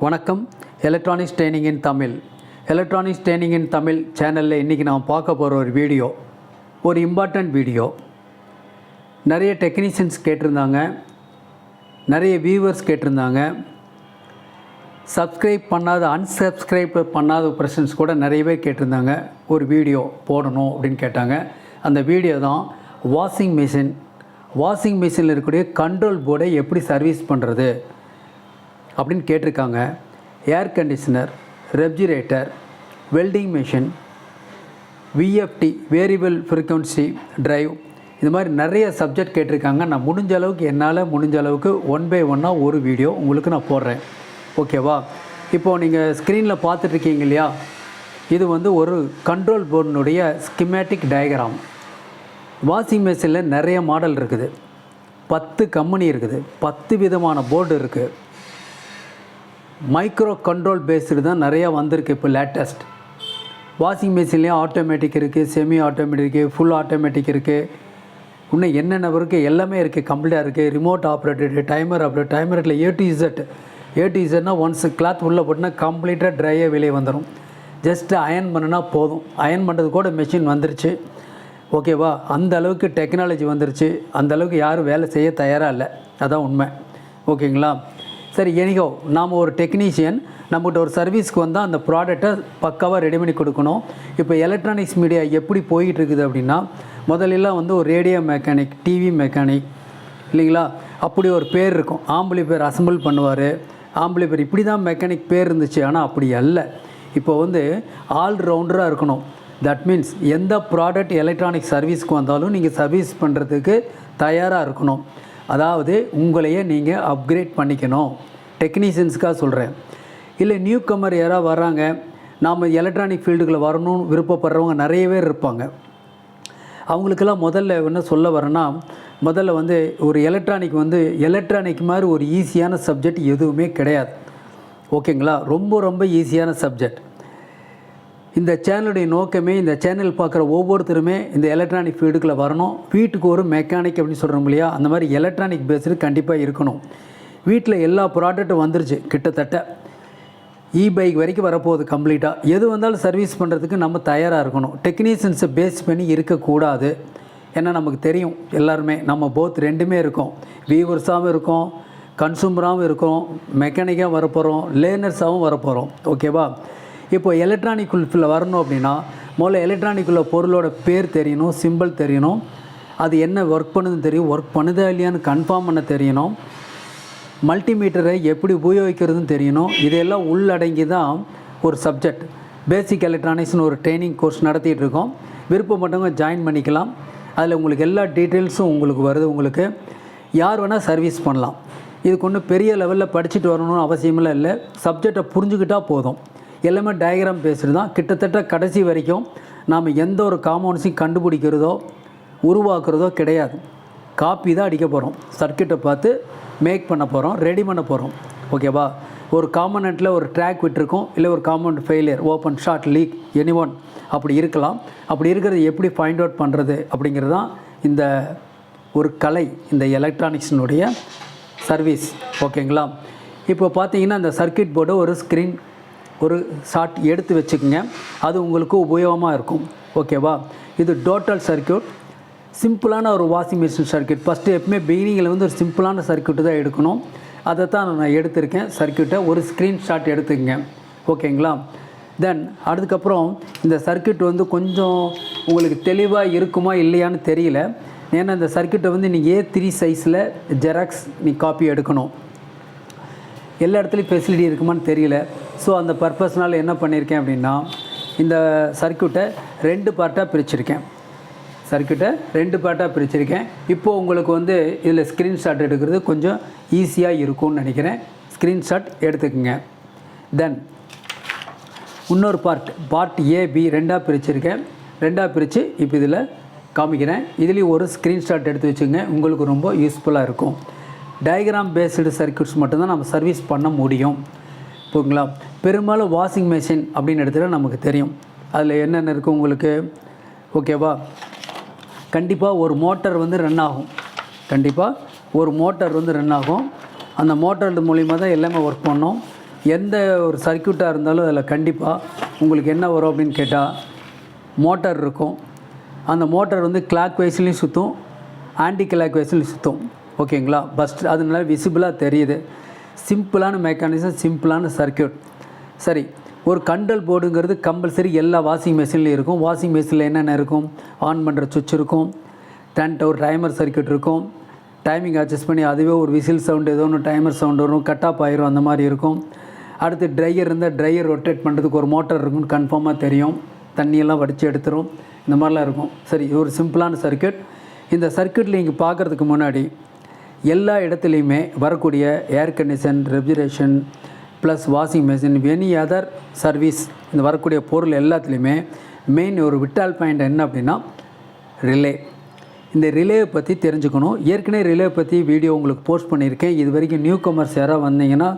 வணக்கம். Electronics training இன் Tamil. Electronics training இன் தமிழ் சேனலில் இன்றைக்கி நாம் பார்க்க போகிற ஒரு வீடியோ, ஒரு இம்பார்ட்டண்ட் வீடியோ. நிறைய டெக்னீஷியன்ஸ் கேட்டிருந்தாங்க, நிறைய வியூவர்ஸ் கேட்டிருந்தாங்க. சப்ஸ்கிரைப் பண்ணாத, அன்சப்ஸ்கிரைப் பண்ணாத பர்சன்ஸ் கூட நிறைய பேர் கேட்டிருந்தாங்க. ஒரு வீடியோ போடணும் அப்படின்னு கேட்டாங்க. அந்த வீடியோ தான் வாஷிங் மிஷினில் இருக்கக்கூடிய கண்ட்ரோல் போர்டை எப்படி சர்வீஸ் பண்ணுறது அப்படின்னு கேட்டிருக்காங்க. Air conditioner, refrigerator, welding machine, VFD variable frequency drive, இது மாதிரி நிறைய சப்ஜெக்ட் கேட்டிருக்காங்க. நான் என்னால் முடிஞ்ச அளவுக்கு ஒன் பை ஒன்னாக ஒரு வீடியோ உங்களுக்கு நான் போடுறேன். ஓகேவா? இப்போது நீங்கள் ஸ்க்ரீனில் பார்த்துட்ருக்கீங்க இல்லையா, இது ஒரு கண்ட்ரோல் போர்டினுடைய ஸ்கிமேட்டிக் டயக்ராம். வாஷிங் மிஷினில் நிறைய மாடல் இருக்குது, 10 கம்பெனி இருக்குது, 10 விதமான போர்டு இருக்குது. மைக்ரோ கண்ட்ரோல் பேஸ்டு தான் நிறையா வந்திருக்கு இப்போ லேட்டஸ்ட். வாஷிங் மிஷின்லேயும் ஆட்டோமேட்டிக் இருக்குது, செமி ஆட்டோமேட்டிக் இருக்குது, ஃபுல் ஆட்டோமேட்டிக் இருக்குது, இன்னும் என்னென்ன இருக்குது எல்லாமே இருக்குது, கம்ப்ளீட்டாக இருக்குது. ரிமோட் ஆப்ரேட்டடு, டைமர் ஆப்ரேட், டைமரில் ஏ டு இசட்னா ஒன்ஸ் கிளாத் உள்ளே போட்டுனா கம்ப்ளீட்டாக ட்ரையாக வெளியே வந்துடும். ஜஸ்ட்டு அயன் பண்ணுனா போதும். அயன் பண்ணுறது கூட மெஷின் வந்துருச்சு. ஓகேவா? அந்த அளவுக்கு டெக்னாலஜி வந்துருச்சு. அந்த அளவுக்கு யாரும் வேலை செய்ய தயாராக இல்லை, அதான் உண்மை. ஓகேங்களா? சரி, எனிகோ நாம் ஒரு டெக்னீஷியன், நம்மகிட்ட ஒரு சர்வீஸ்க்கு வந்தால் அந்த ப்ராடக்டை பக்காவாக ரெடி பண்ணி கொடுக்கணும். இப்போ எலக்ட்ரானிக்ஸ் மீடியா எப்படி போயிட்டு இருக்குது அப்படின்னா, முதலெல்லாம் ஒரு ரேடியோ மெக்கானிக், டிவி மெக்கானிக் இல்லைங்களா, அப்படி ஒரு பேர் இருக்கும். ஆம்பளை பேர் அசம்பிள் பண்ணுவார், ஆம்பளை பேர் இப்படி தான் மெக்கானிக் பேர் இருந்துச்சு. ஆனால் அப்படி அல்ல. இப்போ ஆல்ரவுண்டராக இருக்கணும். தட் மீன்ஸ் எந்த ப்ராடக்ட் எலக்ட்ரானிக் சர்வீஸ்க்கு வந்தாலும் நீங்கள் சர்வீஸ் பண்ணுறதுக்கு தயாராக இருக்கணும். அதாவது உங்களையே நீங்கள் அப்கிரேட் பண்ணிக்கணும். டெக்னீஷியன்ஸுக்காக சொல்கிறேன். இல்லை நியூ கமர் யாராவது வராங்க, நாம் எலக்ட்ரானிக் ஃபீல்டுக்குள்ளே வரணும்னு விருப்பப்படுறவங்க நிறைய பேர் இருப்பாங்க. அவங்களுக்கெல்லாம் முதல்ல என்ன சொல்ல வரேன்னா, முதல்ல ஒரு எலக்ட்ரானிக் மாதிரி ஒரு ஈஸியான சப்ஜெக்ட் எதுவுமே கிடையாது. ஓகேங்களா? ரொம்ப ஈஸியான சப்ஜெக்ட். இந்த சேனலுடைய நோக்கமே, இந்த சேனல் பார்க்குற ஒவ்வொருத்தருமே இந்த எலக்ட்ரானிக் ஃபீல்டுக்குள்ளே வரணும். வீட்டுக்கு ஒரு மெக்கானிக் அப்படின்னு சொல்கிறோம் இல்லையா, அந்த மாதிரி எலக்ட்ரானிக் பேஸ்டு கண்டிப்பாக இருக்கணும். வீட்டில் எல்லா ப்ராடக்ட்டும் வந்துருச்சு, கிட்டத்தட்ட பைக் வரைக்கும் வரப்போகுது. கம்ப்ளீட்டாக எது வந்தாலும் சர்வீஸ் பண்ணுறதுக்கு நம்ம தயாராக இருக்கணும். டெக்னீஷியன்ஸை பேஸ் பண்ணி இருக்கக்கூடாது. ஏன்னா நமக்கு தெரியும், எல்லாருமே நம்ம போத் ரெண்டுமே இருக்கோம். வியூவர்ஸாகவும் இருக்கோம், கன்சூமராகவும் இருக்கோம், மெக்கானிக்காக வரப்போகிறோம், லேர்னர்ஸாகவும் வரப்போகிறோம். ஓகேவா? இப்போ எலக்ட்ரானிக்குள்ளே வரணும் அப்படின்னா முதல்ல எலக்ட்ரானிக்குள்ள பொருளோட பேர் தெரியணும், சிம்பிள் தெரியணும், அது என்ன ஒர்க் பண்ணுதுன்னு தெரியும், ஒர்க் பண்ணுதா இல்லையான்னு கன்ஃபார்ம் பண்ண தெரியணும், மல்டிமீட்டரை எப்படி உபயோகிக்கிறதுன்னு தெரியணும். இதெல்லாம் உள்ளடங்கி தான் ஒரு சப்ஜெக்ட். பேசிக் எலக்ட்ரானிக்ஸ்னு ஒரு ட்ரைனிங் கோர்ஸ் நடத்திட்டு இருக்கோம். விருப்பப்பட்டவங்க ஜாயின் பண்ணிக்கலாம். அதில் உங்களுக்கு எல்லா டீட்டெயில்ஸும் உங்களுக்கு வருது. உங்களுக்கு யார் வேணால் சர்வீஸ் பண்ணலாம். இதுக்கு ஒன்றும் பெரிய லெவலில் படிச்சுட்டு வரணும்னு அவசியமெல்லாம் இல்லை. சப்ஜெக்டை புரிஞ்சுக்கிட்டால் போதும். எல்லாமே டயக்ராம் பேசுகிறது தான். கிட்டத்தட்ட கடைசி வரைக்கும் நாம் எந்த ஒரு காம்பவுண்ட்ஸையும் கண்டுபிடிக்கிறதோ உருவாக்குறதோ கிடையாது. காப்பி தான் அடிக்க போகிறோம். சர்க்கியூட்டை பார்த்து மேக் பண்ண போகிறோம், ரெடி பண்ண போகிறோம். ஓகேவா? ஒரு காம்பனண்ட்டில் ஒரு ட்ராக் விட்டுருக்கோம், இல்லை ஒரு component failure, open, short, leak, anyone அப்படி இருக்கலாம். அப்படி இருக்கிறது எப்படி ஃபைண்ட் அவுட் பண்ணுறது அப்படிங்கிறது தான் இந்த ஒரு கலை, இந்த எலக்ட்ரானிக்ஸினுடைய சர்வீஸ். ஓகேங்களா? இப்போ பார்த்தீங்கன்னா இந்த சர்க்கியூட் போர்டு ஒரு ஷார்ட் எடுத்து வச்சுக்கோங்க. அது உங்களுக்கு உபயோகமாக இருக்கும். ஓகேவா? இது டோட்டல் சர்க்கியூட், சிம்பிளான ஒரு வாஷிங் மிஷின் சர்க்கியூட். ஃபஸ்ட்டு எப்பவுமே பிகினிங்கில் ஒரு சிம்பிளான சர்க்கியூட்டு தான் எடுக்கணும். அதை தான் நான் எடுத்திருக்கேன். சர்க்கியூட்டை ஒரு ஸ்க்ரீன்ஷாட் எடுத்துக்கங்க. ஓகேங்களா? தென் அதுக்கப்புறம் இந்த சர்க்கியூட் கொஞ்சம் உங்களுக்கு தெளிவாக இருக்குமா இல்லையான்னு தெரியல. ஏன்னா இந்த சர்க்கியூட்டை நீங்கள் A3 சைஸில் ஜெராக்ஸ் காப்பி எடுக்கணும். எல்லா இடத்துலையும் ஃபெசிலிட்டி இருக்குமான்னு தெரியல. ஸோ அந்த பர்பஸ்னால் என்ன பண்ணியிருக்கேன் அப்படின்னா, இந்த சர்க்கியூட்டை 2 பார்ட்டாக பிரிச்சிருக்கேன். இப்போது உங்களுக்கு இதில் ஸ்க்ரீன்ஷாட் எடுக்கிறது கொஞ்சம் ஈஸியாக இருக்கும்னு நினைக்கிறேன். ஸ்க்ரீன்ஷாட் எடுத்துக்கோங்க. தென் இன்னொரு பார்ட் AB 2ஆக பிரிச்சிருக்கேன். 2ஆக பிரித்து இப்போ இதில் காமிக்கிறேன். இதுலேயும் ஒரு ஸ்க்ரீன்ஷாட் எடுத்து வச்சுக்கோங்க, உங்களுக்கு ரொம்ப யூஸ்ஃபுல்லாக இருக்கும். டயக்ராம் பேஸ்டு சர்க்கியூட்ஸ் மட்டும்தான் நம்ம சர்வீஸ் பண்ண முடியும். ஓகேங்களா? பெரும்பாலும் வாஷிங் மிஷின் அப்படின்னு எடுத்துகிட்டா நமக்கு தெரியும் அதில் என்னென்ன இருக்குது உங்களுக்கு. ஓகேவா? கண்டிப்பாக ஒரு மோட்டர் ரன் ஆகும். கண்டிப்பாக ஒரு மோட்டார் ரன் ஆகும். அந்த மோட்டார் மூலிமா தான் எல்லாமே ஒர்க் பண்ணோம். எந்த ஒரு சர்க்யூட்டாக இருந்தாலும் அதில் கண்டிப்பாக உங்களுக்கு என்ன வரும் அப்படின்னு கேட்டால் மோட்டார் இருக்கும். அந்த மோட்டார் வந்து கிளாக் வைஸ்லேயும் சுற்றும், ஆன்டி கிளாக் வைஸ்லேயும் சுற்றும். ஓகேங்களா? பஸ்ட் அதனால விசிபிளாக தெரியுது. சிம்பிளான மெக்கானிசம், சிம்பிளான சர்க்யூட். சரி, ஒரு கண்ட்ரோல் போர்டுங்கிறது கம்பல்சரி எல்லா வாஷிங் மிஷின்லேயும் இருக்கும். வாஷிங் மிஷினில் என்னென்ன இருக்கும்? ஆன் பண்ணுற சுவிட்ச் இருக்கும், ஒரு டைமர் சர்க்யூட் இருக்கும், டைமிங் அட்ஜஸ்ட் பண்ணி அதுவே ஒரு விசில் சவுண்டு ஏதோ ஒன்று டைமர் சவுண்டு வரும், கட் ஆஃப் ஆயிரும், அந்த மாதிரி இருக்கும். அடுத்து ட்ரையர் இருந்தால் ட்ரையர் ரொட்டேட் பண்ணுறதுக்கு ஒரு மோட்டார் இருக்குன்னு கன்ஃபார்மாக தெரியும். தண்ணியெல்லாம் வடித்து எடுத்துரும், இந்த மாதிரிலாம் இருக்கும். சரி, இது ஒரு சிம்பிளான சர்க்யூட். இந்த சர்க்யூட்டில் நீங்கள் பார்க்குறதுக்கு முன்னாடி எல்லா இடத்துலையுமே வரக்கூடிய air condition, refrigeration plus washing machine, any other service, இந்த வரக்கூடிய பொருள் எல்லாத்துலேயுமே மெயின் ஒரு விட்டால் பாயிண்ட் என்ன அப்படின்னா ரிலே. இந்த ரிலேவை பற்றி தெரிஞ்சுக்கணும். ஏற்கனவே ரிலே பற்றி வீடியோ உங்களுக்கு போஸ்ட் பண்ணியிருக்கேன். இது வரைக்கும் நியூ கமர்ஸ் யாராவது வந்தீங்கன்னா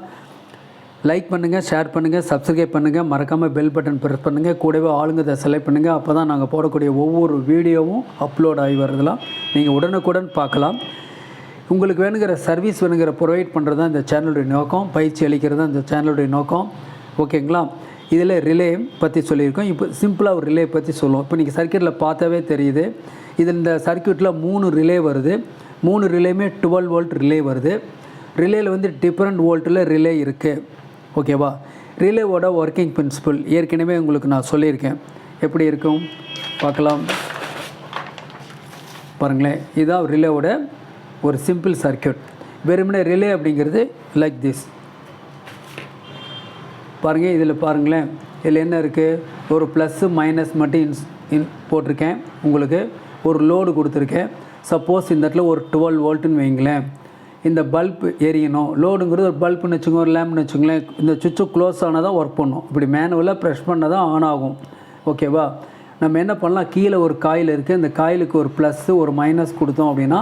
லைக் பண்ணுங்கள், ஷேர் பண்ணுங்கள், சப்ஸ்கிரைப் பண்ணுங்கள், மறக்காமல் பெல் பட்டன் ப்ரெஸ் பண்ணுங்கள், கூடவே ஆளுங்கதை செலக்ட் பண்ணுங்கள். அப்போ தான் நாங்கள் போடக்கூடிய ஒவ்வொரு வீடியோவும் அப்லோட் ஆகி வரதெல்லாம் நீங்கள் உடனுக்குடன் பார்க்கலாம். உங்களுக்கு வேணுங்கிற சர்வீஸ் வேணுங்கிற ப்ரொவைட் பண்ணுறது தான் இந்த சேனலுடைய நோக்கம், பயிற்சி அளிக்கிறது தான் இந்த சேனலுடைய நோக்கம். ஓகேங்களா? இதில் ரிலே பற்றி சொல்லியிருக்கோம். இப்போ சிம்பிளாக ஒரு ரிலே பற்றி சொல்லுவோம். இப்போ நீங்கள் சர்க்யூட்டில் பார்த்தாவே தெரியுது. இதில் இந்த சர்க்யூட்டில் 3 ரிலே வருது. 3 ரிலேயுமே 12 வோல்ட் ரிலே வருது. ரிலேயில் வந்து டிஃப்ரெண்ட் வோல்ட்டில் ரிலே இருக்குது. ஓகேவா? ரிலேவோட ஒர்க்கிங் பிரின்சிபல் ஏற்கனவே உங்களுக்கு நான் சொல்லியிருக்கேன். எப்படி இருக்கும் பார்க்கலாம் பாருங்களேன். இதுதான் ரிலேவோட ஒரு சிம்பிள் சர்க்யூட். வெறுமனே ரிலே அப்படிங்கிறது லைக் திஸ் பாருங்கள். இதில் பாருங்களேன், இதில் என்ன இருக்குது? ஒரு ப்ளஸ்ஸு மைனஸ் மட்டும் போட்டிருக்கேன். உங்களுக்கு ஒரு லோடு கொடுத்துருக்கேன். சப்போஸ் இந்த இடத்துல ஒரு 12 வோல்ட்டுன்னு வைங்களேன். இந்த பல்ப் எரியணும். லோடுங்கிறது ஒரு பல்ப்னு வச்சுக்கோங்க, ஒரு லேம்ப்னு வச்சுங்களேன். இந்த சுவிட்சு க்ளோஸ் ஆனால் தான் ஒர்க் பண்ணும். இப்படி மேனுவலாக ப்ரெஷ் பண்ணால் தான் ஆன் ஆகும். ஓகேவா? நம்ம என்ன பண்ணலாம், கீழே ஒரு காயில் இருக்குது. இந்த காயிலுக்கு ஒரு ப்ளஸ்ஸு ஒரு மைனஸ் கொடுத்தோம் அப்படின்னா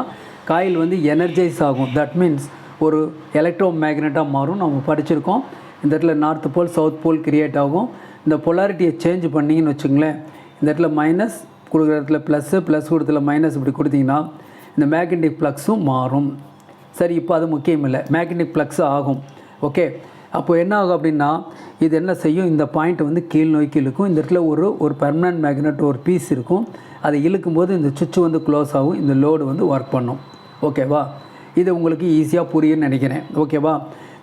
காயில் வந்து எனர்ஜைஸ் ஆகும். தட் மீன்ஸ் ஒரு எலக்ட்ரோ மேக்னெட்டாக மாறும். நம்ம படிச்சிருக்கோம். இந்த இடத்துல north pole south pole create ஆகும். இந்த பொலாரிட்டியை சேஞ்ச் பண்ணிங்கன்னு வச்சுங்களேன். இந்த இடத்துல மைனஸ் கொடுக்குற இடத்துல ப்ளஸ்ஸு, ப்ளஸ் கொடுத்துல மைனஸ் இப்படி கொடுத்திங்கன்னா இந்த மேக்னெட்டிக் ஃப்ளக்ஸும் மாறும். சரி, இப்போ அது முக்கியம் இல்லை, மேக்னெட்டிக் ஃப்ளக்ஸ் ஆகும். ஓகே, அப்போ என்ன ஆகும் அப்படின்னா இது என்ன செய்யும்? இந்த பாயிண்ட் வந்து கீழ் நோக்கி இழுக்கும். இந்த இடத்துல ஒரு பெர்மனன்ட் மேக்னெட் ஒரு பீஸ் இருக்கும். அதை இழுக்கும்போது இந்த சுவிட்ச் வந்து க்ளோஸ் ஆகும். இந்த லோடு வந்து ஒர்க் பண்ணும். ஓகேவா? இது உங்களுக்கு ஈஸியாக புரியும்னு நினைக்கிறேன். ஓகேவா?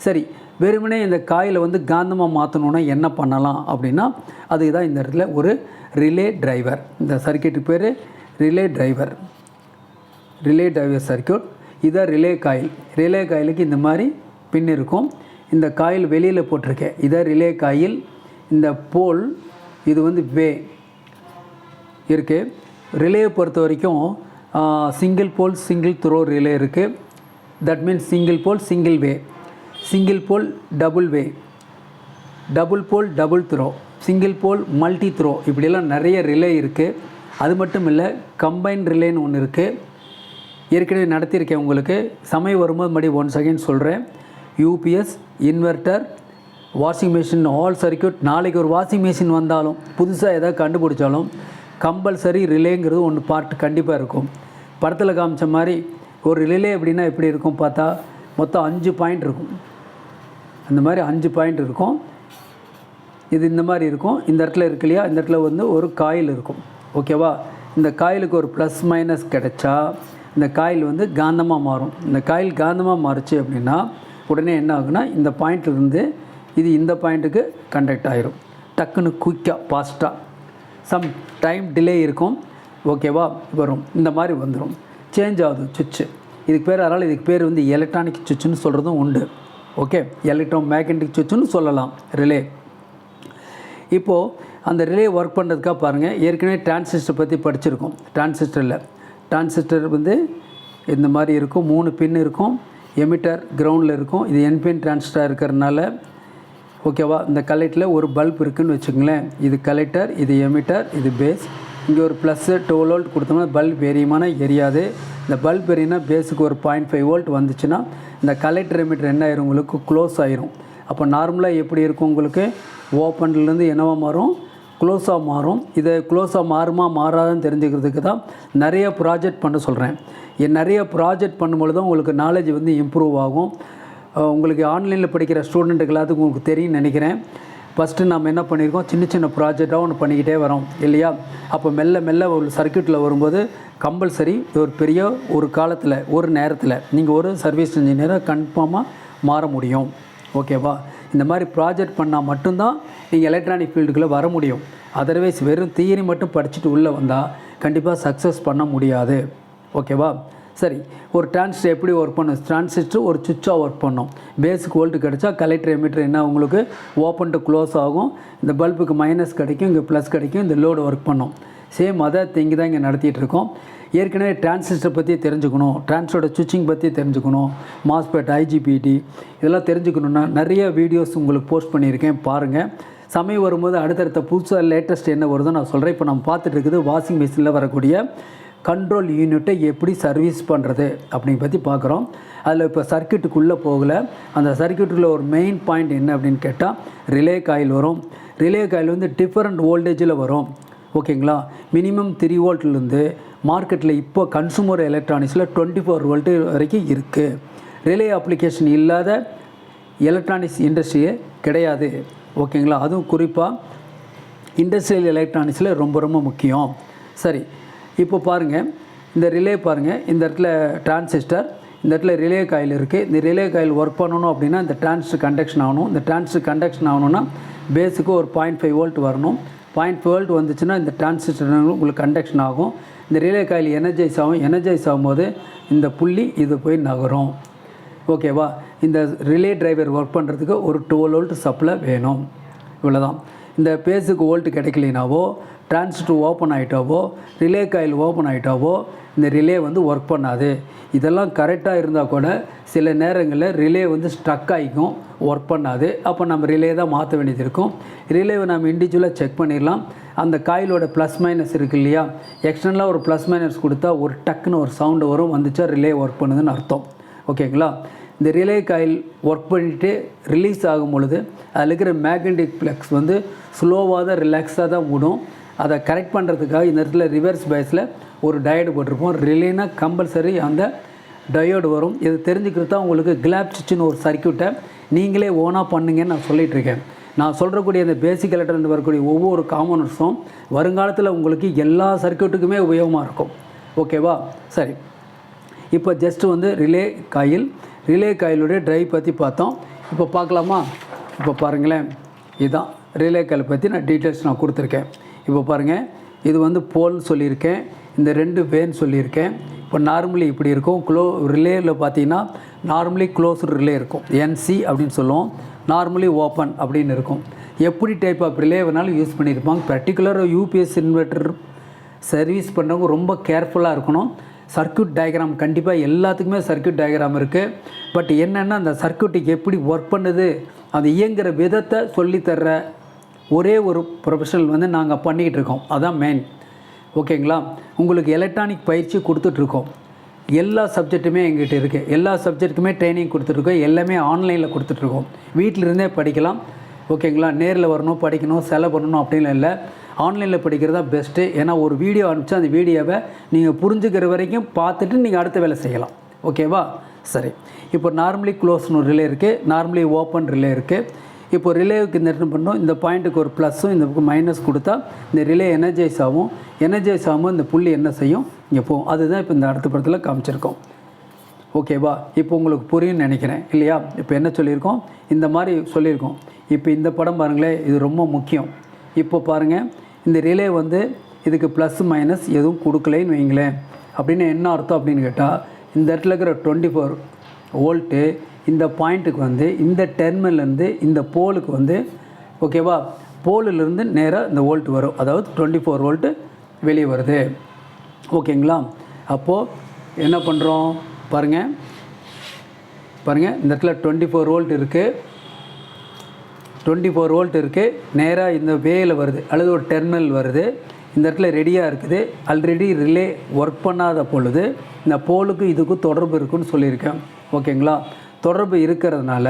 சரி, வெறுமனே இந்த காயில் வந்து காந்தமாக மாற்றணுன்னா என்ன பண்ணலாம் அப்படின்னா அதுக்கு தான் இந்த இடத்துல ஒரு ரிலே டிரைவர். இந்த சர்க்யூட்டு பேர் relay driver. Relay driver circuit. இதான் ரிலே காயில். ரிலே காயிலுக்கு இந்த மாதிரி பின் இருக்கும். இந்த காயில் வெளியில் போட்டிருக்கேன். இதான் ரிலே காயில். இந்த போல் இது வந்து வே இருக்குது. ரிலேயை பொறுத்த வரைக்கும் single pole single throw relay இருக்குது. That means single pole single way, single pole double way, double pole double throw, single pole multi throw, இப்படியெல்லாம் நிறைய ரிலே இருக்குது. அது மட்டும் இல்லை, கம்பைன் ரிலேன்னு ஒன்று இருக்குது. ஏற்கனவே நடத்தியிருக்கேன் உங்களுக்கு. சமயம் வரும்போது மறுபடியும் 1 செகண்ட் சொல்கிறேன். UPS, inverter, washing machine, all circuit. நாளைக்கு ஒரு வாஷிங் மிஷின் வந்தாலும் புதுசாக எதாவது கண்டுபிடிச்சாலும் கம்பல்சரி ரிலேங்கிறது ஒன்று பார்ட் கண்டிப்பாக இருக்கும். படத்தில் காமிச்ச மாதிரி ஒரு ரிலே அப்படின்னா எப்படி இருக்கும் பார்த்தா மொத்தம் 5 பாயிண்ட் இருக்கும். அந்த மாதிரி 5 பாயிண்ட் இருக்கும். இது இந்த மாதிரி இருக்கும். இந்த இடத்துல இருக்கு இல்லையா, இந்த இடத்துல வந்து ஒரு காயில் இருக்கும். ஓகேவா? இந்த காயிலுக்கு ஒரு ப்ளஸ் மைனஸ் கிடைச்சா இந்த காயில் வந்து காந்தமாக மாறும். இந்த காயில் காந்தமாக மாறுச்சு அப்படின்னா உடனே என்ன ஆகுனா இந்த பாயிண்ட்லேருந்து இது இந்த பாயிண்ட்டுக்கு கண்டக்ட் ஆகிரும். டக்குன்னு குயிக்காக ஃபாஸ்ட்டாக. சம் டைம் டிலே இருக்கும். ஓகேவா? வரும். இந்த மாதிரி வந்துடும். சேஞ்ச் ஆகுது சுவிட்சு. இதுக்கு பேர், அதனால் இதுக்கு பேர் வந்து எலக்ட்ரானிக் சுவிட்சுன்னு சொல்கிறதும் உண்டு. ஓகே, எலக்ட்ரோ மேக்னெட்டிக் சுவிட்சுன்னு சொல்லலாம் ரிலே. இப்போது அந்த ரிலே ஒர்க் பண்ணுறதுக்காக பாருங்கள், ஏற்கனவே டிரான்சிஸ்டர் பற்றி படிச்சிருக்கோம். டிரான்சிஸ்டர் வந்து இந்த மாதிரி இருக்கும். 3 பின் இருக்கும். எமிட்டர் கிரவுண்டில் இருக்கும். இது என்பின் டிரான்சிஸ்டர் இருக்கிறதுனால ஓகேவா? இந்த கலெக்டரில் ஒரு பல்ப் இருக்குதுன்னு வச்சுக்கோங்களேன். இது கலெக்டர், இது எமிட்டர், இது பேஸ். இங்கே ஒரு ப்ளஸ்ஸு 12 வோல்ட் கொடுத்தோம்னா பல்ப் எரியுமானா எரியாது. இந்த பல்ப் எரியினா பேஸுக்கு ஒரு 0.5 வோல்ட் வந்துச்சுன்னா இந்த கலெக்டர் எமிட்டர் என்ன ஆயிரும்? உங்களுக்கு க்ளோஸ் ஆயிரும். அப்போ நார்மலாக எப்படி இருக்கும்? உங்களுக்கு ஓப்பன்லேருந்து என்னவா மாறும்? க்ளோஸாக மாறும். இதை க்ளோஸாக மாறுமா மாறாதுன்னு தெரிஞ்சுக்கிறதுக்கு தான் நிறைய ப்ராஜெக்ட் பண்ண சொல்கிறேன். நிறைய ப்ராஜெக்ட் பண்ணும்பொழுது தான் உங்களுக்கு நாலேஜ் வந்து இம்ப்ரூவ் ஆகும். உங்களுக்கு ஆன்லைனில் படிக்கிற ஸ்டூடெண்ட்டுக்கு எல்லாத்துக்கும் உங்களுக்கு தெரியும்னு நினைக்கிறேன். ஃபஸ்ட்டு நம்ம என்ன பண்ணியிருக்கோம், சின்ன சின்ன ப்ராஜெக்டாக ஒன்று பண்ணிக்கிட்டே வரோம் இல்லையா. அப்போ மெல்ல மெல்ல ஒரு சர்க்யூட்டில் வரும்போது கம்பல்சரி ஒரு பெரிய ஒரு காலத்தில் ஒரு நேரத்தில் நீங்கள் ஒரு சர்வீஸ் இன்ஜினியராக கன்ஃபார்மாக மாற முடியும். ஓகேவா. இந்த மாதிரி ப்ராஜெக்ட் பண்ணால் மட்டும்தான் நீங்கள் எலக்ட்ரானிக் ஃபீல்டுக்குள்ளே வர முடியும். அதர்வைஸ் வெறும் தியரி மட்டும் படிச்சுட்டு உள்ளே வந்தால் கண்டிப்பாக சக்ஸஸ் பண்ண முடியாது. ஓகேவா. சரி, ஒரு டிரான்சிஸ்டர் எப்படி ஒர்க் பண்ணும், டிரான்சிஸ்டர் ஒரு சுவிட்சாக ஒர்க் பண்ணும். பேசிக் வோல்ட் கிடச்சா கலெக்டர் எமிட்டர் என்ன உங்களுக்கு ஓப்பன் டு க்ளோஸ் ஆகும். இந்த பல்புக்கு மைனஸ் கிடைக்கும், இங்கே ப்ளஸ் கிடைக்கும், இந்த லோடு ஒர்க் பண்ணும். சேம் அதை திங்கி தான் இங்கே நடத்திட்டு இருக்கோம். ஏற்கனவே டிரான்சிஸ்டர் பற்றி தெரிஞ்சுக்கணும், டிரான்சிஸ்டரோட சுவிட்சிங் பற்றி தெரிஞ்சுக்கணும், மாஸ்பெட் ஐஜிபிடி இதெல்லாம் தெரிஞ்சுக்கணுன்னா நிறைய வீடியோஸ் உங்களுக்கு போஸ்ட் பண்ணியிருக்கேன், பாருங்கள். சமயம் வரும்போது அடுத்தடுத்த புதுசாக லேட்டஸ்ட் என்ன வருதோ நான் சொல்கிறேன். இப்போ நம்ம பார்த்துட்டு இருக்குது வாஷிங் மிஷினில் வரக்கூடிய கண்ட்ரோல் யூனிட்டை எப்படி சர்வீஸ் பண்ணுறது அப்படிங்க பற்றி பார்க்குறோம். அதில் இப்போ சர்க்யூட்டுக்குள்ளே போகலை. அந்த சர்க்யூட்டுக்குள்ள ஒரு மெயின் பாயிண்ட் என்ன அப்படின்னு கேட்டால் ரிலே காயில் வரும். ரிலே காயில் வந்து டிஃப்ரெண்ட் வோல்டேஜில் வரும். ஓகேங்களா. மினிமம் 3 வோல்ட்லேருந்து மார்க்கெட்டில் இப்போ கன்சூமர் எலக்ட்ரானிக்ஸில் 24 வோல்ட்டு வரைக்கும் இருக்குது. ரிலே அப்ளிகேஷன் இல்லாத எலக்ட்ரானிக்ஸ் இண்டஸ்ட்ரியே கிடையாது. ஓகேங்களா. அதுவும் குறிப்பாக இண்டஸ்ட்ரியல் எலக்ட்ரானிக்ஸில் ரொம்ப ரொம்ப முக்கியம். சரி, இப்போ பாருங்கள், இந்த ரிலே பாருங்கள், இந்த இடத்துல டிரான்சிஸ்டர், இந்த இடத்துல ரிலே காயில் இருக்குது. இந்த ரிலே காயில் ஒர்க் பண்ணணும் அப்படின்னா இந்த டிரான்சிஸ்டர் கண்டக்ஷன் ஆகணும். இந்த டிரான்சிஸ்டர் கண்டக்ஷன் ஆகணும்னா பேஸுக்கு ஒரு 0.5 வோல்ட் வரணும். 0.5 வோல்ட் வந்துச்சுன்னா இந்த டிரான்சிஸ்டர் உங்களுக்கு கண்டக்ஷன் ஆகும். இந்த ரிலே காயில் எனர்ஜைஸ் ஆகும். எனர்ஜைஸ் ஆகும்போது இந்த புள்ளி இது போய் நகரும். ஓகேவா. இந்த ரிலே டிரைவர் ஒர்க் பண்ணுறதுக்கு ஒரு 12 வோல்ட் சப்ளை வேணும். இவ்வளோதான். இந்த பேஸுக்கு வோல்ட் கிடைக்கலினாவோ, டிரான்சிஸ்டர் ஓப்பன் ஆகிட்டாவோ, ரிலே காயில் ஓப்பன் ஆகிட்டாவோ இந்த ரிலே வந்து ஒர்க் பண்ணாது. இதெல்லாம் கரெக்டாக இருந்தால் கூட சில நேரங்களில் ரிலே வந்து ஸ்ட்ரக் ஆகிக்கும், ஒர்க் பண்ணாது. அப்போ நம்ம ரிலே தான் மாற்ற வேண்டியது இருக்கும். ரிலேவை நம்ம இண்டிவிஜுவலாக செக் பண்ணிடலாம். அந்த காயிலோட ப்ளஸ் மைனஸ் இருக்குது இல்லையா, எக்ஸ்டர்னலாக ஒரு ப்ளஸ் மைனஸ் கொடுத்தா ஒரு டக்குன்னு ஒரு சவுண்டு வரும், வந்துச்சா ரிலே ஒர்க் பண்ணுதுன்னு அர்த்தம். ஓகேங்களா. இந்த ரிலே காயில் ஒர்க் பண்ணிவிட்டு ரிலீஸ் ஆகும் பொழுது அதில் இருக்கிற மேக்னெட்டிக் ஃப்ளக்ஸ் வந்து ஸ்லோவாக தான் ரிலாக்ஸாக தான் விடும். அதை கரெக்ட் பண்ணுறதுக்காக இந்த இடத்துல ரிவர்ஸ் பேஸில் ஒரு டயோடு போட்டிருப்போம். ரிலேனா கம்பல்சரி அந்த டயோடு வரும். இது தெரிஞ்சுக்கிறது தான் உங்களுக்கு கிளாப் சுவிட்சுன்னு ஒரு சர்க்யூட்டை நீங்களே ஓனாக பண்ணுங்கன்னு நான் சொல்லிகிட்ருக்கேன். நான் சொல்கிறக்கூடிய அந்த பேசிக் எலக்ட்ரானிக் வரக்கூடிய ஒவ்வொரு காம்போனன்ட்ஸும் வருங்காலத்தில் உங்களுக்கு எல்லா சர்க்யூட்டுக்குமே உபயோகமாக இருக்கும். ஓகேவா. சரி, இப்போ ஜஸ்ட்டு வந்து ரிலே காயிலுடைய ட்ரைவ் பற்றி பார்த்தோம். இப்போ பார்க்கலாமா. இப்போ பாருங்களேன், இதுதான் ரிலே காயில் பற்றி நான் டீட்டெயில்ஸ் நான் கொடுத்துருக்கேன். இப்போ பாருங்கள், இது வந்து போல்னு சொல்லியிருக்கேன், இந்த 2 வேன்னு சொல்லியிருக்கேன். இப்போ நார்மலி இப்படி இருக்கும். ரிலேயில் பார்த்தீங்கன்னா நார்மலி க்ளோஸ்டு ரிலே இருக்கும், என்சி அப்படின்னு சொல்லுவோம். நார்மலி ஓப்பன் அப்படின்னு இருக்கும். எப்படி டைப் ஆஃப் ரிலே வேணாலும் யூஸ் பண்ணியிருப்பாங்க. பர்டிகுலராக யூபிஎஸ் இன்வெர்ட்டர் சர்வீஸ் பண்ணுறவங்க ரொம்ப கேர்ஃபுல்லாக இருக்கணும். சர்க்யூட் டயக்ராம் கண்டிப்பாக எல்லாத்துக்குமே சர்க்யூட் டயக்ராம் இருக்குது. பட் என்னென்னா அந்த சர்க்யூட்டுக்கு எப்படி ஒர்க் பண்ணுது, அது இயங்குகிற விதத்தை சொல்லித்தர்ற ஒரே ஒரு ப்ரொஃபஷனல் வந்து நாங்கள் பண்ணிக்கிட்டு இருக்கோம். அதான் மெயின். ஓகேங்களா. உங்களுக்கு எலக்ட்ரானிக் பயிற்சி கொடுத்துட்ருக்கோம். எல்லா சப்ஜெக்ட்டுமே எங்கிட்ட இருக்குது. எல்லா சப்ஜெக்ட்டுக்குமே ட்ரைனிங் கொடுத்துட்ருக்கோம். எல்லாமே ஆன்லைனில் கொடுத்துட்ருக்கோம். வீட்டிலிருந்தே படிக்கலாம். ஓகேங்களா. நேரில் வரணும், படிக்கணும், செலவு பண்ணணும் அப்படின்னு இல்லை. ஆன்லைனில் படிக்கிறது தான் பெஸ்ட்டு. ஏன்னா ஒரு வீடியோ அனுப்பிச்சா அந்த வீடியோவை நீங்கள் புரிஞ்சுக்கிற வரைக்கும் பார்த்துட்டு நீங்கள் அடுத்த வேலை செய்யலாம். ஓகேவா. சரி, இப்போ நார்மலி க்ளோஸ்னு ரிலே இருக்குது, நார்மலி ஓப்பன் ரிலே இருக்குது. இப்போ ரிலேவுக்கு இந்த என்ன பண்ணோம், இந்த பாயிண்ட்டுக்கு ஒரு ப்ளஸ்ஸும் இந்த பக்கம் மைனஸ் கொடுத்தா இந்த ரிலே எனர்ஜைஸ் ஆகும். எனர்ஜைஸ் ஆகும்போது இந்த புள்ளி என்ன செய்யும், இங்கே போகும். அதுதான் இப்போ இந்த அடுத்த படத்தில் காமிச்சிருக்கோம். ஓகேவா. இப்போ உங்களுக்கு புரியும்னு நினைக்கிறேன் இல்லையா. இப்போ என்ன சொல்லியிருக்கோம், இந்த மாதிரி சொல்லியிருக்கோம். இப்போ இந்த படம் பாருங்களேன், இது ரொம்ப முக்கியம். இப்போ பாருங்கள், இந்த ரிலே வந்து இதுக்கு ப்ளஸ் மைனஸ் எதுவும் கொடுக்கலைன்னு வைங்களேன். அப்படின்னு என்ன அர்த்தம் அப்படின்னு கேட்டால், இந்த இடத்துல இருக்கிற 24 வோல்ட்டு இந்த பாயிண்ட்டுக்கு வந்து இந்த டெர்மினல்லேருந்து இந்த போலுக்கு வந்து ஓகேவா, போலிலிருந்து நேராக இந்த வோல்ட் வரும். அதாவது 24 வோல்ட்டு வெளியே வருது. ஓகேங்களா. அப்போது என்ன பண்ணுறோம் பாருங்கள், இந்த இடத்துல 24 வோல்ட் இருக்குது. 24 வோல்ட் இருக்குது. நேராக இந்த வேயில் வருது அல்லது ஒரு டெர்மினல் வருது. இந்த இடத்துல ரெடியாக இருக்குது. ஆல்ரெடி ரிலே ஒர்க் பண்ணாத பொழுது இந்த போலுக்கு இதுக்கும் தொடர்பு இருக்குதுன்னு சொல்லியிருக்கேன். ஓகேங்களா. தொடர்பு இருக்கிறதுனால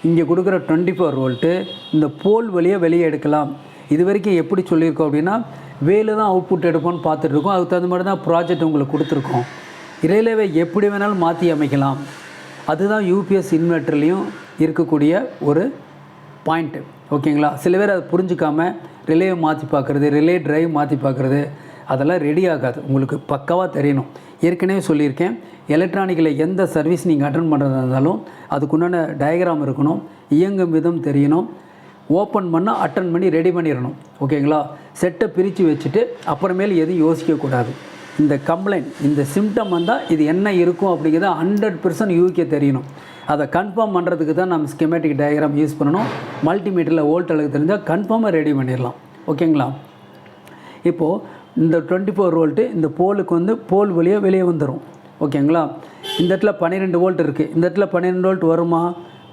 இங்கே கொடுக்குற 24 வோல்ட்டு இந்த போல் வழியாக வெளியே எடுக்கலாம். இது வரைக்கும் எப்படி சொல்லியிருக்கோம் அப்படின்னா, வேலை தான் அவுட்புட் எடுப்போம்னு பார்த்துட்ருக்கோம். அதுக்கு தகுந்த மாதிரி தான் ப்ராஜெக்ட் உங்களுக்கு கொடுத்துருக்கோம். ரிலேவை எப்படி வேணாலும் மாற்றி அமைக்கலாம். அதுதான் யூபிஎஸ் இன்வெர்ட்டர்லேயும் இருக்கக்கூடிய ஒரு பாயிண்ட்டு. ஓகேங்களா? சில பேர் அதை புரிஞ்சுக்காமல் ரிலேவை மாற்றி பார்க்குறது, ரிலே ட்ரைவ் மாற்றி பார்க்குறது, அதெல்லாம் ரெடி ஆகாது. உங்களுக்கு பக்காவாக தெரியணும். ஏற்கனவே சொல்லியிருக்கேன், எலக்ட்ரானிக்கில் எந்த சர்வீஸ் நீங்கள் அட்டன் பண்ணுறதா இருந்தாலும் அதுக்குண்டான டயக்ராம் இருக்கணும், இயங்கும் விதம் தெரியணும், ஓப்பன் பண்ணால் அட்டன் பண்ணி ரெடி பண்ணிடணும். ஓகேங்களா? செட்டை பிரித்து வச்சுட்டு அப்புறமேல் எதுவும் யோசிக்கக்கூடாது. இந்த கம்ப்ளைண்ட், இந்த சிம்டம் வந்தால் இது என்ன இருக்கும் அப்படிங்கிறத 100% யூகே தெரியணும். அதை கன்ஃபார்ம் பண்ணுறதுக்கு தான் நம்ம ஸ்கெமேட்டிக் டயக்ராம் யூஸ் பண்ணணும். மல்டிமீட்டரில் வோல்ட் அளவுக்கு தெரிஞ்சால் கன்ஃபார்மாக ரெடி பண்ணிடலாம். ஓகேங்களா? இப்போது இந்த 24 வோல்ட்டு இந்த போலுக்கு வந்து போல் வழியாக வெளியே வந்துடும். ஓகேங்களா? இந்த இடத்துல 12 வோல்ட் இருக்குது. இந்த இடத்துல 12 வோல்ட் வருமா?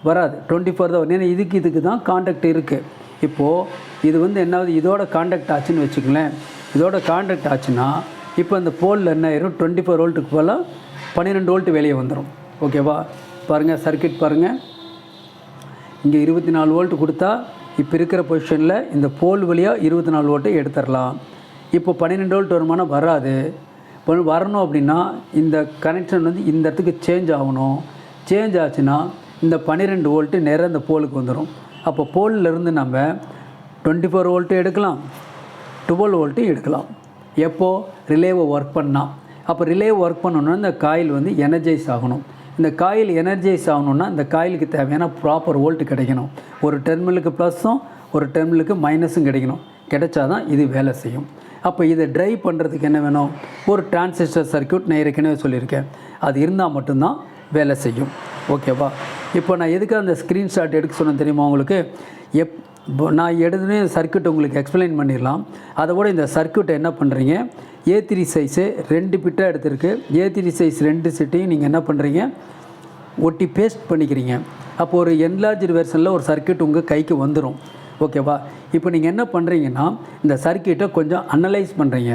வராது. 24 தான் வரும். ஏன்னா இதுக்கு தான் காண்டாக்ட் இருக்குது. இப்போது இது வந்து என்னாவது இதோட காண்டாக்ட் ஆச்சுன்னு வச்சுக்கங்களேன். இதோட காண்டாக்ட் ஆச்சுன்னா இப்போ இந்த போலில் என்ன ஆயிரும், 24 வோல்ட்டுக்கு போல் 12 வோல்ட் வெளியே வந்துடும். ஓகேவா? பாருங்கள், சர்க்கியூட் பாருங்கள். இங்கே 24 வோல்ட் கொடுத்தா இப்போ இருக்கிற பொசிஷனில் இந்த போல் வழியாக 24 வோல்ட்டை எடுத்துடலாம். இப்போ 12 வோல்ட் வருமானம் வராது. வரணும் அப்படின்னா இந்த கனெக்ஷன் வந்து இந்த இடத்துக்கு சேஞ்ச் ஆகணும். சேஞ்ச் ஆச்சுன்னா இந்த 12 வோல்ட்டு நேராக இந்த போலுக்கு வந்துடும். அப்போ போலிருந்து நம்ம 24 வோல்ட்டு எடுக்கலாம், 12 வோல்ட்டு எடுக்கலாம். எப்போது? ரிலேவை ஒர்க் பண்ணால். அப்போ ரிலேவை ஒர்க் பண்ணணுன்னா இந்த காயில் வந்து எனர்ஜைஸ் ஆகணும். இந்த காயில் எனர்ஜைஸ் ஆகணுன்னா இந்த காயிலுக்கு தேவையான ப்ராப்பர் வோல்ட்டு கிடைக்கணும். ஒரு டெர்மினலுக்கு ப்ளஸ்ஸும் ஒரு டெர்மினலுக்கு மைனஸும் கிடைக்கணும். கிடைச்சாதான் இது வேலை செய்யும். அப்போ இதை ட்ரைவ் பண்ணுறதுக்கு என்ன வேணும்? ஒரு டிரான்சிஸ்டர் சர்க்யூட் நான் ஏற்கனவே சொல்லியிருக்கேன். அது இருந்தால் மட்டும்தான் வேலை செய்யும். ஓகேவா? இப்போ நான் எதுக்கு அந்த ஸ்க்ரீன்ஷாட் எடுக்க சொன்னேன் தெரியுமா உங்களுக்கு? நான் எடுத்துனே சர்க்யூட் உங்களுக்கு எக்ஸ்பிளைன் பண்ணிடலாம். அதை விட இந்த சர்க்யூட்டை என்ன பண்ணுறீங்க, A3 சைஸு 2 பிட்டாக எடுத்துருக்கு. A3 சைஸ் 2 செட்டையும் நீங்கள் என்ன பண்ணுறீங்க, ஒட்டி பேஸ்ட் பண்ணிக்கிறீங்க. அப்போ ஒரு என்லார்ஜ்டு வெர்ஷனில் ஒரு சர்க்யூட் உங்கள் கைக்கு வந்துடும். ஓகேவா? இப்போ நீங்கள் என்ன பண்ணுறீங்கன்னா இந்த சர்க்யூட்டை கொஞ்சம் அனலைஸ் பண்ணுறீங்க.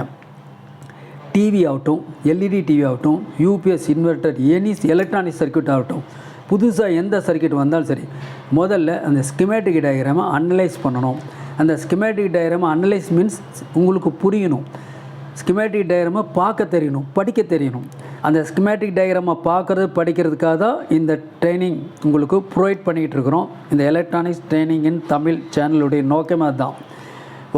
டிவி ஆகட்டும், எல்இடி டிவி ஆகட்டும், UPS inverter, any electronic circuit ஆகட்டும், புதுசாக எந்த சர்க்யூட் வந்தாலும் சரி, முதல்ல அந்த ஸ்கிமேட்டிக் டயக்ராமை அனலைஸ் பண்ணணும். அந்த ஸ்கிமேட்டிக் டயக்ராமை அனலைஸ் மீன்ஸ் உங்களுக்கு புரியணும். ஸ்கிமேட்டிக் டயக்ராமை பார்க்க தெரியணும், படிக்க தெரியணும். அந்த ஸ்கிமேட்டிக் டயக்ராமை பார்க்குறது படிக்கிறதுக்காக தான் இந்த ட்ரைனிங் உங்களுக்கு ப்ரொவைட் பண்ணிக்கிட்டு இருக்கிறோம். இந்த எலக்ட்ரானிக்ஸ் ட்ரைனிங் இன் தமிழ் சேனலுடைய நோக்கமே அதுதான்.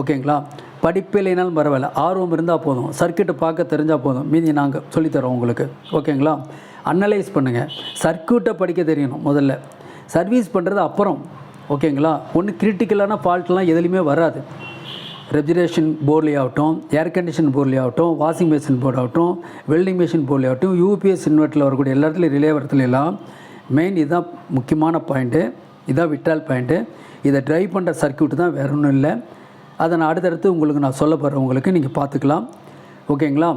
ஓகேங்களா? படிப்பு இல்லைனாலும் பரவாயில்ல, ஆர்வம் இருந்தால் போதும், சர்க்யூட்டை பார்க்க தெரிஞ்சால் போதும், மீதி நாங்கள் சொல்லித்தரோம் உங்களுக்கு. ஓகேங்களா? அனலைஸ் பண்ணுங்கள். சர்க்யூட்டை படிக்க தெரியணும் முதல்ல, சர்வீஸ் பண்ணுறது அப்புறம். ஓகேங்களா? ஒன்று கிரிட்டிக்கலான ஃபால்ட்லாம் எதுலேயுமே வராது. ரெஃப்ரிஜரேஷன் போர்ட்லேயே ஆகட்டும், ஏர் கண்டிஷன் போர்ட்லேயே ஆகட்டும், வாஷிங் மிஷின் போர்டு ஆகட்டும், வெல்டிங் மிஷின் போர்ட்லேயே ஆகட்டும், யூபிஎஸ் இன்வெர்ட்டரில் வரக்கூடிய எல்லா இடத்துலையும் ரிலே வரத்துல எல்லாம் மெயின் இதுதான் முக்கியமான பாயிண்ட்டு. இதான் விட்டால் பாயிண்ட்டு. இதை ட்ரைவ் பண்ணுற சர்க்யூட் தான், வேறு ஒன்றும் இல்லை. அதை நான் அடுத்தடுத்து உங்களுக்கு நான் சொல்ல போகிறேன், உங்களுக்கு நீங்கள் பார்த்துக்கலாம். ஓகேங்களா?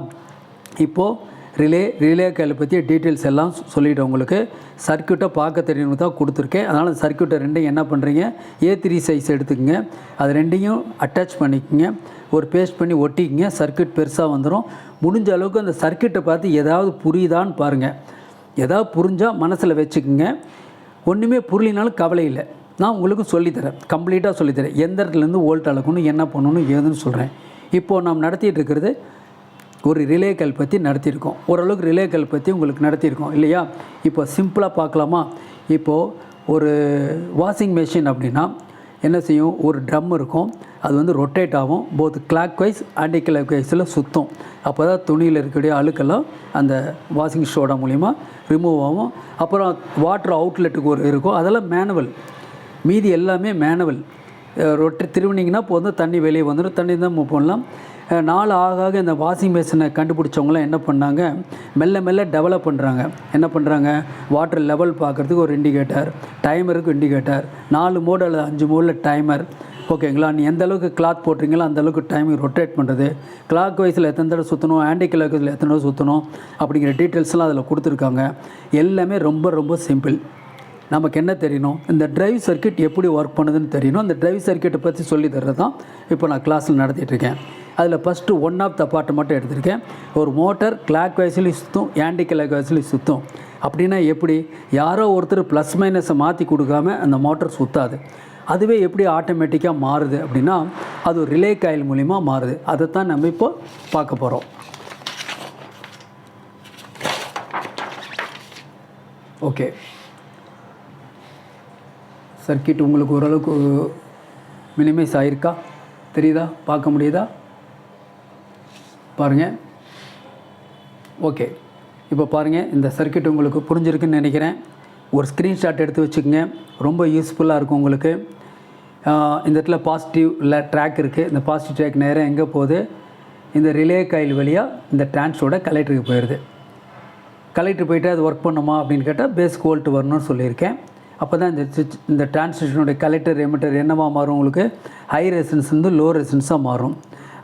இப்போது ரிலே காயில் பற்றி டீட்டெயில்ஸ் எல்லாம் சொல்லிவிட்டு உங்களுக்கு சர்க்யூட்டை பார்க்க தெரியணும் தான் கொடுத்துருக்கேன். அதனால் அந்த சர்க்யூட்டை ரெண்டையும் என்ன பண்ணுறீங்க, A3 சைஸ் எடுத்துக்கோங்க. அது ரெண்டையும் அட்டாச் பண்ணிக்கோங்க, ஒரு பேஸ்ட் பண்ணி ஒட்டிக்கிங்க. சர்க்யூட் பெருசாக வந்துடும். முடிஞ்ச அளவுக்கு அந்த சர்க்யூட்டை பார்த்து ஏதாவது புரியுதான்னு பாருங்கள். ஏதாவது புரிஞ்சால் மனசில் வச்சுக்கோங்க. ஒன்றுமே புரியலினாலும் கவலை இல்லை, நான் உங்களுக்கு சொல்லித்தரேன், கம்ப்ளீட்டாக சொல்லித்தரேன். எந்த இடத்துலேருந்து வோல்ட் அளக்கணும், என்ன பண்ணணும், ஏதுன்னு சொல்கிறேன். இப்போது நாம் நடத்திட்டு இருக்கிறது ஒரு ரிலேக்கள் பற்றி நடத்தியிருக்கோம். ஓரளவுக்கு ரிலேக்கள் பற்றி உங்களுக்கு நடத்தியிருக்கோம் இல்லையா? இப்போ சிம்பிளாக பார்க்கலாமா? இப்போது ஒரு வாஷிங் மிஷின் அப்படின்னா என்ன செய்யும், ஒரு ட்ரம் இருக்கும், அது வந்து ரொட்டேட் ஆகும், both clockwise anti clock வைஸில் சுற்றும். அப்போ தான் துணியில் இருக்கக்கூடிய அழுக்கெல்லாம் அந்த வாஷிங் சோடா மூலிமா ரிமூவ் ஆகும். அப்புறம் வாட்டர் அவுட்லெட்டுக்கு ஒரு இருக்கும், அதெல்லாம் மேனுவல். மீதி எல்லாமே மேனுவல். திருவினிங்கன்னா இப்போ வந்து தண்ணி வெளியே வந்துடும், தண்ணி தான் மூவ் பண்ணலாம். நாள் ஆக இந்த வாஷிங் மிஷினை கண்டுபிடிச்சவங்களாம் என்ன பண்ணாங்க, மெல்ல மெல்ல டெவலப் பண்ணுறாங்க. என்ன பண்ணுறாங்க, வாட்டர் லெவல் பார்க்குறதுக்கு ஒரு இண்டிகேட்டர், டைமருக்கு இண்டிகேட்டர், 4 மோடு அல்லது 5 மோடில் டைமர். ஓகேங்களா? நீ எந்த அளவுக்கு கிளாத் போட்டிங்களோ அந்த அளவுக்கு டைமிங் ரொட்டேட் பண்ணுறது, கிளாக் வைஸில் எத்தனை தடவை சுற்றணும், ஆன்டி கிளாக் வைஸில் எத்தனை தடவை சுற்றணும் அப்படிங்கிற டீட்டெயில்ஸ்லாம் அதில் கொடுத்துருக்காங்க. எல்லாமே ரொம்ப ரொம்ப சிம்பிள். நமக்கு என்ன தெரியணும், இந்த டிரைவ் சர்க்யூட் எப்படி ஒர்க் பண்ணுதுன்னு தெரியணும். அந்த டிரைவ் சர்க்யூட்டை பற்றி சொல்லி தர்றது தான் இப்போ நான் கிளாஸில் நடத்திட்டுருக்கேன். அதில் ஃபஸ்ட்டு ஒன் ஆஃப் த பார்ட்டை மட்டும் எடுத்திருக்கேன். ஒரு மோட்டர் கிளாக் வைஸ்லேயும் சுற்றும், ஆன்டி கிளாக் வைஸ்லேயும் சுற்றும். அப்படின்னா எப்படி, யாரோ ஒருத்தர் ப்ளஸ் மைனஸை மாற்றி கொடுக்காம அந்த மோட்டர் சுற்றாது. அதுவே எப்படி ஆட்டோமேட்டிக்காக மாறுது அப்படின்னா அது ஒரு ரிலே காயில் மூலிமா மாறுது. அதை தான் நம்ம இப்போ பார்க்க போகிறோம். ஓகே. சர்க்கியூட் உங்களுக்கு ஓரளவுக்கு மினிமைஸ் ஆகிருக்கா? தெரியுதா? பார்க்க முடியுதா? பாருங்கள். ஓகே, இப்போ பாருங்கள், இந்த சர்க்கியூட் உங்களுக்கு புரிஞ்சிருக்குன்னு நினைக்கிறேன். ஒரு ஸ்க்ரீன்ஷாட் எடுத்து வச்சுக்கோங்க, ரொம்ப யூஸ்ஃபுல்லாக இருக்கும் உங்களுக்கு. இந்த இடத்துல பாசிட்டிவ் ட்ராக் இருக்குது. இந்த பாசிட்டிவ் ட்ராக் நேராக எங்கே போகுது? இந்த ரிலே காயில் வழியாக இந்த டிரான்ஸோட கலெக்டருக்கு போயிடுது. கலெக்டர் போய்ட்டு அது ஒர்க் பண்ணுமா அப்படின்னு கேட்டால் பேசிக் வோல்ட் வரணும்னு சொல்லியிருக்கேன். அப்போ தான் இந்த டிரான்சிஸ்டனுடைய கலெக்டர் எமிட்டர் என்னவா மாறும்? உங்களுக்கு ஹை ரெசிஸ்டன்ஸ் லோ ரெசிஸ்டன்ஸாக மாறும்.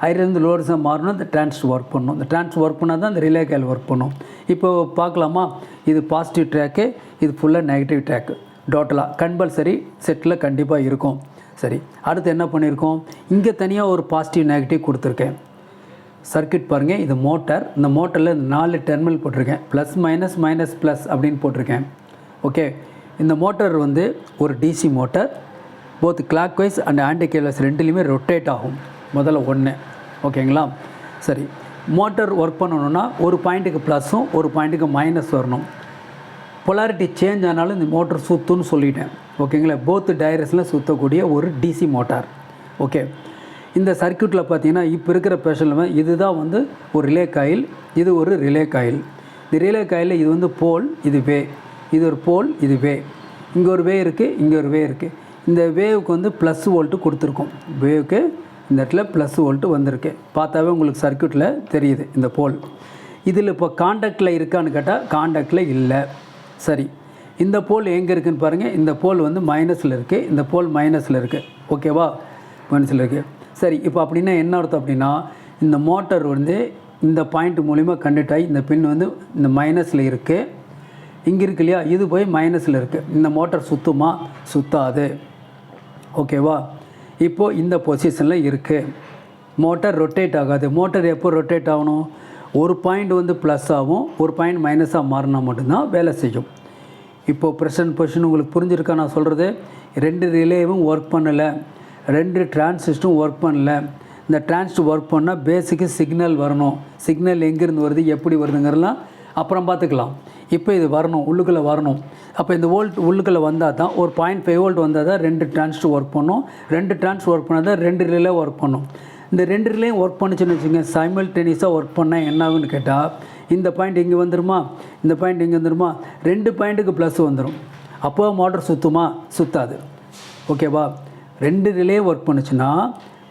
ஹைலேருந்து லோ ரெசிஸ்டன்ஸ் மாறணும், இந்த டிரான்சிஸ்டர் ஒர்க் பண்ணணும். இந்த டிரான்சிஸ்டர் ஒர்க் பண்ணால் தான் இந்த ரிலே காயில் ஒர்க் பண்ணும். இப்போ பார்க்கலாமா? இது பாசிட்டிவ் ட்ராக்கு, இது ஃபுல்லாக நெகட்டிவ் ட்ராக்கு. டோட்டலாக கம்பல்சரி செட்டில் கண்டிப்பாக இருக்கும். சரி, அடுத்து என்ன பண்ணியிருக்கோம்? இங்கே தனியாக ஒரு பாசிட்டிவ் நெகட்டிவ் கொடுத்துருக்கேன். சர்க்கியூட் பாருங்கள், இது மோட்டார். இந்த மோட்டரில் 4 டெர்மினல் போட்டிருக்கேன். ப்ளஸ் மைனஸ் மைனஸ் ப்ளஸ் அப்படின்னு போட்டிருக்கேன். ஓகே, இந்த மோட்டார் வந்து ஒரு DC motor. Both clockwise and anti clockwise ரெண்டுலேயுமே ரொட்டேட் ஆகும். முதல்ல ஒன்று. ஓகேங்களா? சரி, மோட்டார் ஒர்க் பண்ணணுன்னா ஒரு பாயிண்ட்டுக்கு ப்ளஸ்ஸும் ஒரு பாயிண்ட்டுக்கு மைனஸ் வரணும். பொலாரிட்டி சேஞ்ச் ஆனாலும் இந்த மோட்டர் சுற்றுன்னு சொல்லிட்டேன். ஓகேங்களா? போத் டைரக்ஷனில் சுற்றக்கூடிய ஒரு டிசி மோட்டார். ஓகே, இந்த சர்க்கியூட்டில் பார்த்தீங்கன்னா இப்போ இருக்கிற ஸ்பெஷல் இதுதான் வந்து ஒரு ரிலே காயில், இது ஒரு ரிலே காயில். இந்த ரிலே காயில் இது வந்து போல், இது வே. இது ஒரு போல், இது வே. இங்கே ஒரு வே இருக்குது, இங்கே ஒரு வே இருக்குது. இந்த வேவுக்கு வந்து ப்ளஸ் வோல்ட்டு கொடுத்துருக்கோம். வேவுக்கு இந்த இடத்துல ப்ளஸ் வோல்ட்டு வந்திருக்கு. பார்த்தாவே உங்களுக்கு சர்க்கியூட்டில் தெரியுது இந்த போல். இதில் இப்போ காண்டாக்டில் இருக்கான்னு கேட்டால் காண்டாக்டில் இல்லை. சரி, இந்த போல் எங்கே இருக்குதுன்னு பாருங்கள். இந்த போல் வந்து மைனஸில் இருக்குது, இந்த போல் மைனஸில் இருக்குது. ஓகேவா? மைனஸில் இருக்குது. சரி, இப்போ அப்படின்னா என்ன அர்த்தம் அப்படின்னா, இந்த மோட்டர் வந்து இந்த பாயிண்ட் மூலிமா கண்டக்ட் ஆகி இந்த பின் வந்து இந்த மைனஸில் இருக்குது. இங்கே இருக்கு இல்லையா, இது போய் மைனஸில் இருக்குது. இந்த மோட்டர் சுற்றுமா? சுற்றாது. ஓகேவா? இப்போது இந்த பொசிஷனில் இருக்குது. மோட்டர் ரொட்டேட் ஆகாது. மோட்டர் எப்போ ரொட்டேட் ஆகணும்? ஒரு பாயிண்ட் வந்து ப்ளஸ் ஆகும், ஒரு பாயிண்ட் மைனஸாக மாறினா மட்டும்தான் வேலை செய்யும். இப்போது ப்ரெசன்ட் பொசிஷன் உங்களுக்கு புரிஞ்சிருக்கா? நான் சொல்கிறது 2 ரிலேவும் ஒர்க் பண்ணலை, 2 டிரான்சிஸ்டரும் ஒர்க் பண்ணல. இந்த டிரான்சிஸ்டர் ஒர்க் பண்ணால் பேசிக்கு சிக்னல் வரணும். சிக்னல் எங்கேருந்து வருது, எப்படி வருதுங்கிறலாம் அப்புறம் பார்த்துக்கலாம். இப்போ இது வரணும், உள்ளுக்குள்ளே வரணும். அப்போ இந்த வோல்ட் உள்ளுக்குள்ளே வந்தால் தான், ஒரு 0.5 வோல்ட் வந்தால் தான் 2 டிரான்சிஸ்டர் ஒர்க் பண்ணும். 2 டிரான்சிஸ்டர் ஒர்க் பண்ணால் தான் 2 ரிலே ஒர்க் பண்ணும். இந்த 2 ரிலேயும் ஒர்க் பண்ணிச்சுன்னு வச்சுங்க, சைமல்டேனியஸாக ஒர்க் பண்ணால் என்ன ஆகுன்னு கேட்டால், இந்த பாயிண்ட் இங்கே வந்துடுமா, இந்த பாயிண்ட் இங்கே வந்துடுமா, 2 பாயிண்ட்டுக்கு ப்ளஸ் வந்துடும். அப்போ மோட்டர் சுற்றுமா? சுற்றாது. ஓகேவா? 2 ரிலே ஒர்க் பண்ணுச்சுன்னா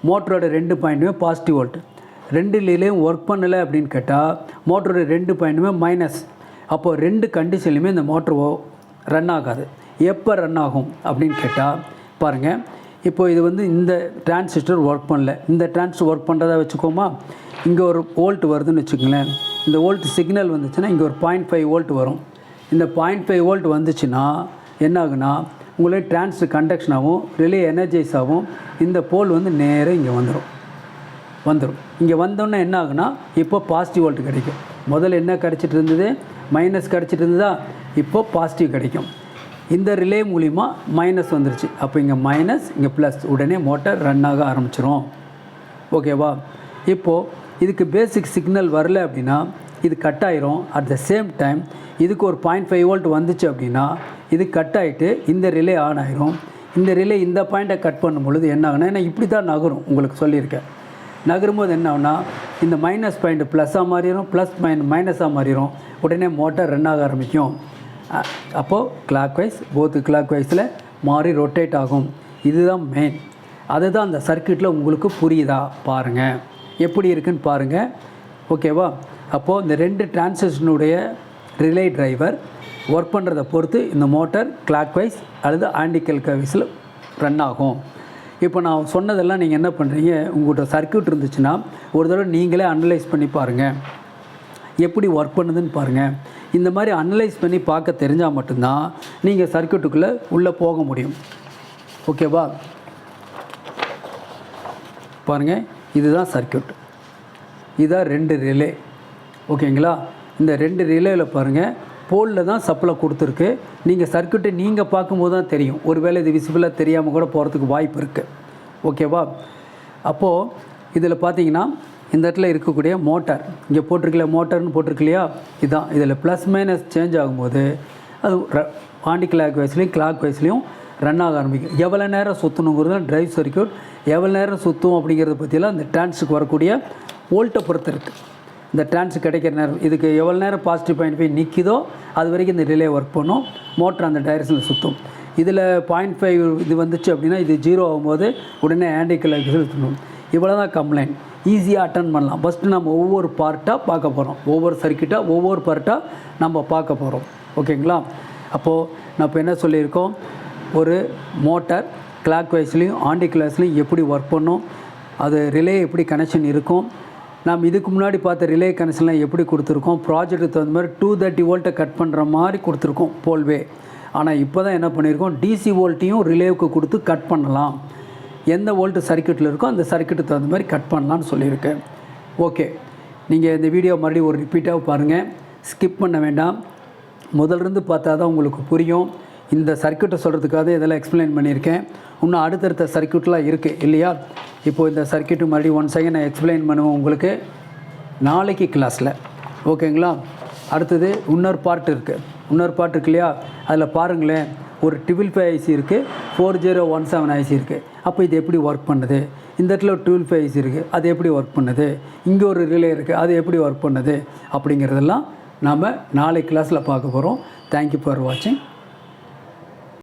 மோட்டரோட 2 பாயிண்ட்டுமே பாசிட்டிவ் வோல்ட். 2 ரிலேயும் ஒர்க் பண்ணலை அப்படின்னு கேட்டால் மோட்டரோட 2 பாயிண்ட்டுமே மைனஸ். அப்போது 2 கண்டிஷன்லையுமே இந்த மோட்ரு ரன் ஆகாது. எப்போ ரன் ஆகும் அப்படின்னு கேட்டால் பாருங்கள், இப்போது இது வந்து இந்த டிரான்சிஸ்டர் ஒர்க் பண்ணல, இந்த டிரான்சிஸ்டர் ஒர்க் பண்ணுறதா வச்சுக்கோமா. இங்கே ஒரு வோல்ட் வருதுன்னு வச்சுக்கோங்களேன். இந்த வோல்ட் சிக்னல் வந்துச்சுன்னா இங்கே ஒரு 0.5 வோல்ட் வரும். இந்த 0.5 வோல்ட் வந்துச்சுன்னா என்ன ஆகுனா, உங்களே டிரான்சிஸ்டர் கண்டக்ஷன் ஆகும், ரிலே எனர்ஜைஸ் ஆகும். இந்த போல் வந்து நேராக இங்கே வந்துடும். இங்கே வந்தோன்னே என்ன ஆகுனா, இப்போ பாசிட்டிவ் வோல்ட் கிடைக்கும். முதல்ல என்ன கிடச்சிட்டு இருந்தது? மைனஸ் கிடச்சிட்டு இருந்ததா? இப்போ பாசிட்டிவ் கிடைக்கும். இந்த ரிலே மூலிமா மைனஸ் வந்துருச்சு. அப்போ இங்கே மைனஸ், இங்கே ப்ளஸ், உடனே மோட்டார் ரன் ஆக ஆரம்பிச்சிரும். ஓகேவா? இப்போது இதுக்கு பேசிக் சிக்னல் வரல அப்படின்னா இது கட் ஆயிரும். அட் த சேம் டைம் இதுக்கு ஒரு 0.5 வோல்ட் வந்துச்சு அப்படின்னா இது கட் ஆகிட்டு இந்த ரிலே ஆன் ஆயிரும். இந்த ரிலே இந்த பாயிண்ட்டை கட் பண்ணும் பொழுது என்ன ஆகுனா, ஏன்னா இப்படி தான் நகரும், உங்களுக்கு சொல்லியிருக்கேன். நகரும்போது என்ன ஆகுனா, இந்த மைனஸ் பாயிண்ட் ப்ளஸ்ஸாக மாறிடும், ப்ளஸ் மைனஸாக மாறிடும். உடனே மோட்டார் ரன் ஆக ஆரம்பிக்கும். அப்போது கிளாக் வைஸ், போத்து கிளாக் வைஸில் மாறி ரொட்டேட் ஆகும். இதுதான் மெயின். அதுதான் அந்த சர்க்கியூட்டில் உங்களுக்கு புரியுதா பாருங்கள், எப்படி இருக்குன்னு பாருங்கள். ஓகேவா? அப்போது இந்த 2 டிரான்சிஸ்டனுடைய ரிலே டிரைவர் ஒர்க் பண்ணுறதை பொறுத்து இந்த மோட்டார் கிளாக் வைஸ் அல்லது ஆன்டி கிளாக் வைஸில் ரன் ஆகும். இப்போ நான் சொன்னதெல்லாம் நீங்கள் என்ன பண்ணுறீங்க, உங்கள்கிட்ட சர்க்கியூட் இருந்துச்சுன்னா ஒரு தடவை நீங்களே அனலைஸ் பண்ணி பாருங்கள், எப்படி ஒர்க் பண்ணுதுன்னு பாருங்கள். இந்த மாதிரி அனலைஸ் பண்ணி பார்க்க தெரிஞ்சால் மட்டும்தான் நீங்கள் சர்க்கியூட்டுக்குள்ளே உள்ளே போக முடியும். ஓகேவா? பாருங்கள், இதுதான் சர்க்கியூட், இதுதான் 2 ரிலே. ஓகேங்களா? இந்த 2 ரிலேயில் பாருங்கள், போலில் தான் சப்ளை கொடுத்துருக்கு. நீங்கள் சர்க்கியூட்டை நீங்கள் பார்க்கும்போது தான் தெரியும். ஒருவேளை இது விசிபிளாக தெரியாமல் கூட போகிறதுக்கு வாய்ப்பு இருக்குது. ஓகேவா? அப்போது இதில் பார்த்தீங்கன்னா இந்த இடத்துல இருக்கக்கூடிய மோட்டார் இங்கே போட்டிருக்கலையா, மோட்டார்னு போட்டிருக்கலையா, இதுதான். இதில் ப்ளஸ் மைனஸ் சேஞ்ச் ஆகும்போது அது ஆன்டி கிளாக் வைஸ்லேயும் கிளாக் வைஸ்லேயும் ரன் ஆக ஆரம்பிக்கும். எவ்வளோ நேரம் சுற்றணுங்கிறது தான் டிரைவ் சர்க்யூட். எவ்வளோ நேரம் சுற்றும் அப்படிங்கிறத பற்றியெல்லாம் இந்த டிரான்ஸுக்கு வரக்கூடிய வோல்ட்டை பொறுத்து இருக்குது. இந்த டிரான்ஸ் கிடைக்கிற நேரம், இதுக்கு எவ்வளோ நேரம் பாசிட்டிவ் பாயிண்ட் போய் நிற்கிதோ அது வரைக்கும் இந்த ரிலே ஒர்க் பண்ணும். மோட்டர் அந்த டைரக்ஷனில் சுற்றும். இதில் 0.5 இது வந்துச்சு அப்படின்னா இது 0 ஆகும்போது உடனே ஆன்டி கிளாக் சுற்றணும். இவ்வளோ தான் கம்ப்ளைண்ட். ஈஸியாக அட்டன் பண்ணலாம். ஃபஸ்ட்டு நம்ம ஒவ்வொரு பார்ட்டாக பார்க்க போகிறோம். ஒவ்வொரு சர்க்கியூட்டாக ஒவ்வொரு பார்ட்டாக நம்ம பார்க்க போகிறோம். ஓகேங்களா? அப்போது நான் இப்போ என்ன சொல்லியிருக்கோம், ஒரு மோட்டார் கிளாக் வைஸ்லேயும் ஆன்டி கிளாக்ஸ்லையும் எப்படி ஒர்க் பண்ணும், அது ரிலே எப்படி கனெக்ஷன் இருக்கும், நாம் இதுக்கு முன்னாடி பார்த்த ரிலே கனெக்ஷன்லாம் எப்படி கொடுத்துருக்கோம், ப்ராஜெக்ட்டுக்கு தகுந்த மாதிரி 230 வோல்ட்டை கட் பண்ணுற மாதிரி கொடுத்துருக்கோம் போல்வே. ஆனால் இப்போ தான் என்ன பண்ணியிருக்கோம், டிசி வோல்ட்டையும் ரிலேவுக்கு கொடுத்து கட் பண்ணலாம். எந்த வோல்ட்டு சர்க்கியூட்டில் இருக்கோ அந்த சர்க்கியூட்டுக்கு தகுந்த மாதிரி கட் பண்ணலான்னு சொல்லியிருக்கேன். ஓகே, நீங்கள் இந்த வீடியோ மறுபடியும் ஒரு ரிப்பீட்டாக பாருங்கள், ஸ்கிப் பண்ண வேண்டாம். முதல்லேருந்து பார்த்தா தான் உங்களுக்கு புரியும். இந்த சர்க்கியூட்டை சொல்கிறதுக்காக இதெல்லாம் எக்ஸ்பிளைன் பண்ணியிருக்கேன். இன்னும் அடுத்தடுத்த சர்க்கியூட்லாம் இருக்குது இல்லையா? இப்போது இந்த சர்க்கியூட்டு மறுபடியும் 1 செகண்ட் நான் எக்ஸ்பிளைன் பண்ணுவேன் உங்களுக்கு நாளைக்கு கிளாஸில். ஓகேங்களா? அடுத்தது இன்னொரு பார்ட் இருக்கு இல்லையா? அதில் பாருங்களேன், ஒரு 225 ஐசி இருக்குது, 4017 ஐசி இருக்குது. அப்போ இது எப்படி ஒர்க் பண்ணுது? இந்த இடத்துல ஒரு 225 ஐசி இருக்குது, அது எப்படி ஒர்க் பண்ணுது? இங்கே ஒரு ரிலே இருக்குது, அது எப்படி ஒர்க் பண்ணுது? அப்படிங்கிறதெல்லாம் நாம் நாளை கிளாஸில் பார்க்க போகிறோம். தேங்க்யூ ஃபார் வாட்சிங்.